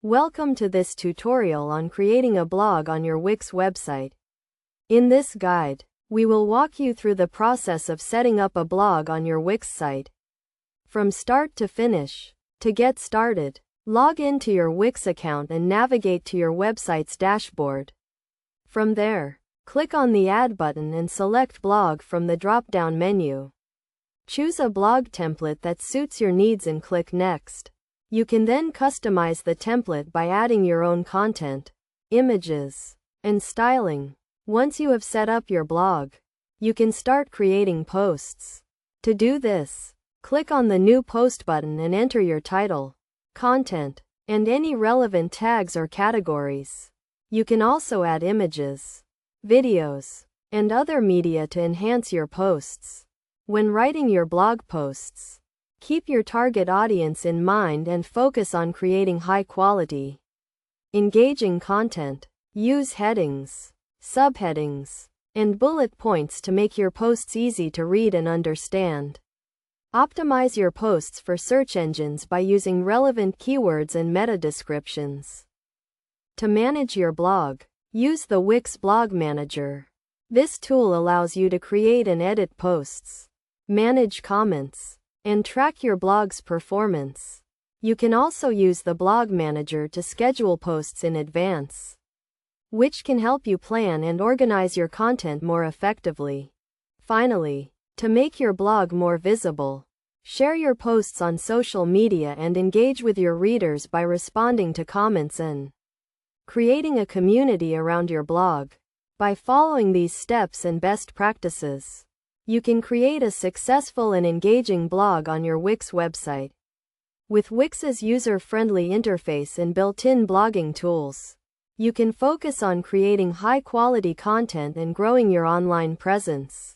Welcome to this tutorial on creating a blog on your Wix website. In this guide, we will walk you through the process of setting up a blog on your Wix site. From start to finish. To get started, log into your Wix account and navigate to your website's dashboard. From there, click on the Add button and select Blog from the drop-down menu. Choose a blog template that suits your needs and click Next. You can then customize the template by adding your own content, images, and styling. Once you have set up your blog, you can start creating posts. To do this, click on the New Post button and enter your title, content, and any relevant tags or categories. You can also add images, videos, and other media to enhance your posts. When writing your blog posts, keep your target audience in mind and focus on creating high-quality, engaging content. Use headings, subheadings, and bullet points to make your posts easy to read and understand. Optimize your posts for search engines by using relevant keywords and meta descriptions. To manage your blog, use the Wix Blog Manager. This tool allows you to create and edit posts, manage comments, and track your blog's performance. You can also use the Blog Manager to schedule posts in advance, which can help you plan and organize your content more effectively. Finally, to make your blog more visible, share your posts on social media and engage with your readers by responding to comments and creating a community around your blog. By following these steps and best practices, you can create a successful and engaging blog on your Wix website. With Wix's user-friendly interface and built-in blogging tools, you can focus on creating high-quality content and growing your online presence.